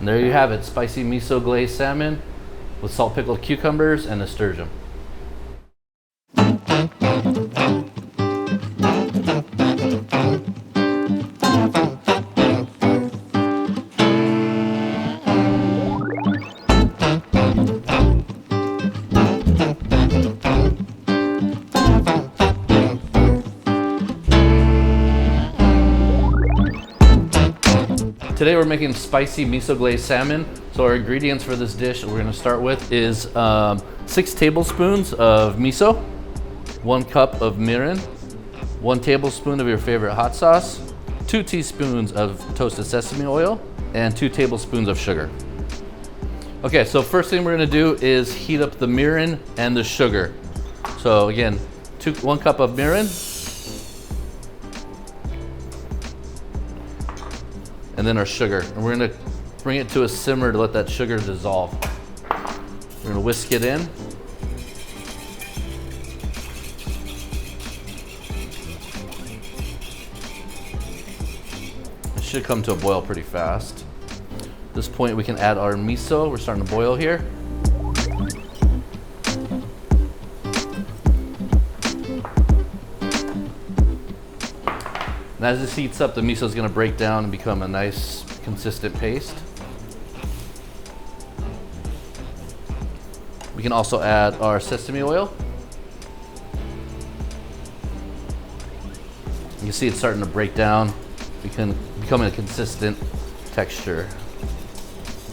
And there you have it, spicy miso glazed salmon with salt pickled cucumbers and nasturtium. Today we're making spicy miso glazed salmon. So our ingredients for this dish we're gonna start with is 6 tablespoons of miso, 1 cup of mirin, 1 tablespoon of your favorite hot sauce, 2 teaspoons of toasted sesame oil, and 2 tablespoons of sugar. Okay, so first thing we're gonna do is heat up the mirin and the sugar. So again, 1 cup of mirin, and then our sugar. And we're gonna bring it to a simmer to let that sugar dissolve. We're gonna whisk it in. It should come to a boil pretty fast. At this point we can add our miso. We're starting to boil here. And as this heats up, the miso is going to break down and become a nice, consistent paste. We can also add our sesame oil. You can see it's starting to break down, becoming a consistent texture.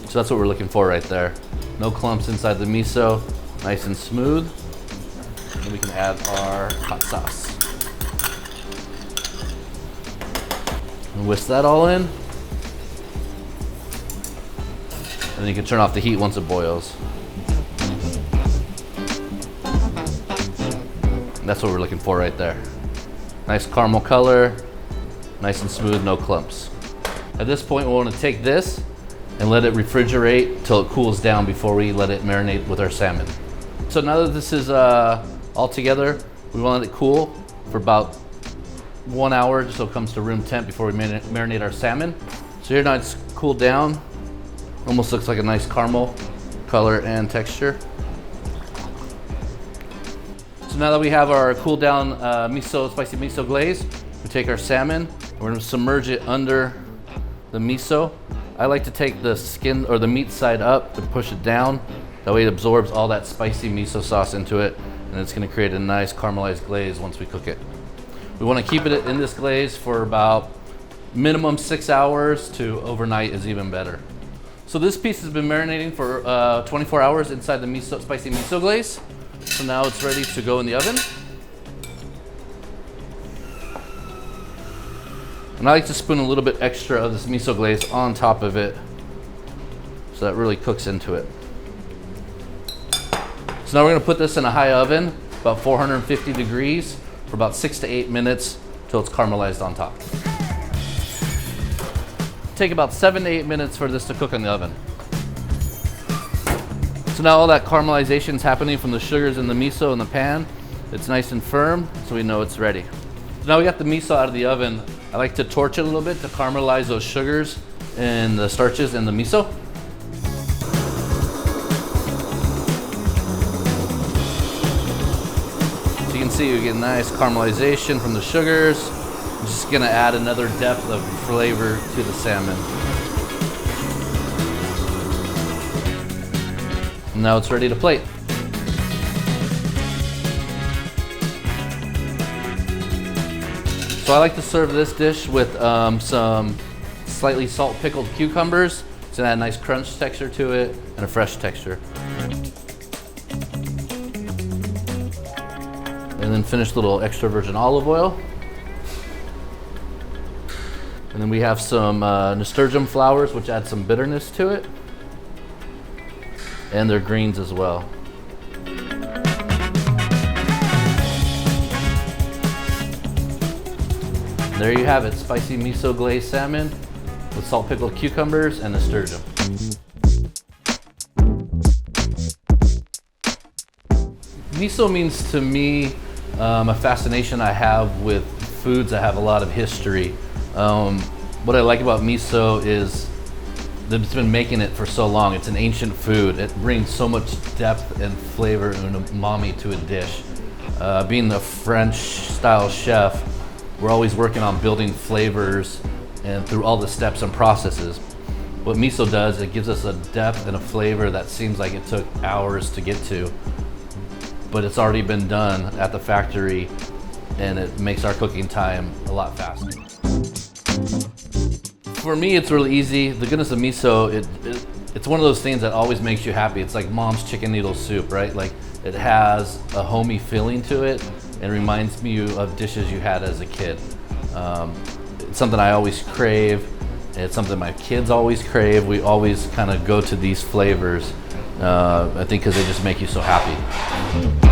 So that's what we're looking for right there. No clumps inside the miso, nice and smooth. And we can add our hot sauce. And whisk that all in. And then you can turn off the heat once it boils. And that's what we're looking for right there. Nice caramel color, nice and smooth, no clumps. At this point, we want to take this and let it refrigerate till it cools down before we let it marinate with our salmon. So now that this is all together, we want it to cool for about 1 hour so it comes to room temp before we marinate our salmon. So here now it's cooled down. Almost looks like a nice caramel color and texture. So now that we have our cooled down spicy miso glaze, we take our salmon and we're gonna submerge it under the miso. I like to take the skin or the meat side up and push it down. That way it absorbs all that spicy miso sauce into it, and it's gonna create a nice caramelized glaze once we cook it. We want to keep it in this glaze for about minimum 6 hours to overnight is even better. So this piece has been marinating for 24 hours inside the spicy miso glaze. So now it's ready to go in the oven. And I like to spoon a little bit extra of this miso glaze on top of it so that really cooks into it. So now we're going to put this in a high oven, about 450 degrees. For about 6 to 8 minutes till it's caramelized on top. Take about 7 to 8 minutes for this to cook in the oven. So now all that caramelization is happening from the sugars in the miso in the pan. It's nice and firm, so we know it's ready. So now we got the miso out of the oven. I like to torch it a little bit to caramelize those sugars and the starches in the miso. You can see you get nice caramelization from the sugars. I'm just gonna add another depth of flavor to the salmon. And now it's ready to plate. So I like to serve this dish with some slightly salt pickled cucumbers. It's gonna add a nice crunch texture to it and a fresh texture. And then finish a little extra virgin olive oil. And then we have some nasturtium flowers, which add some bitterness to it. And they're greens as well. And there you have it, spicy miso glazed salmon with salt pickled cucumbers and nasturtium. Miso means to me a fascination I have with foods that have a lot of history. What I like about miso is that's been making it for so long. It's an ancient food. It brings so much depth and flavor and umami to a dish. Being a French style chef, we're always working on building flavors and through all the steps and processes. What miso does, it gives us a depth and a flavor that seems like it took hours to get to, but it's already been done at the factory, and it makes our cooking time a lot faster. For me, it's really easy. The goodness of miso, it's one of those things that always makes you happy. It's like mom's chicken noodle soup, right? Like, it has a homey feeling to it and reminds me of dishes you had as a kid. It's something I always crave. It's something my kids always crave. We always kind of go to these flavors, I think, because they just make you so happy.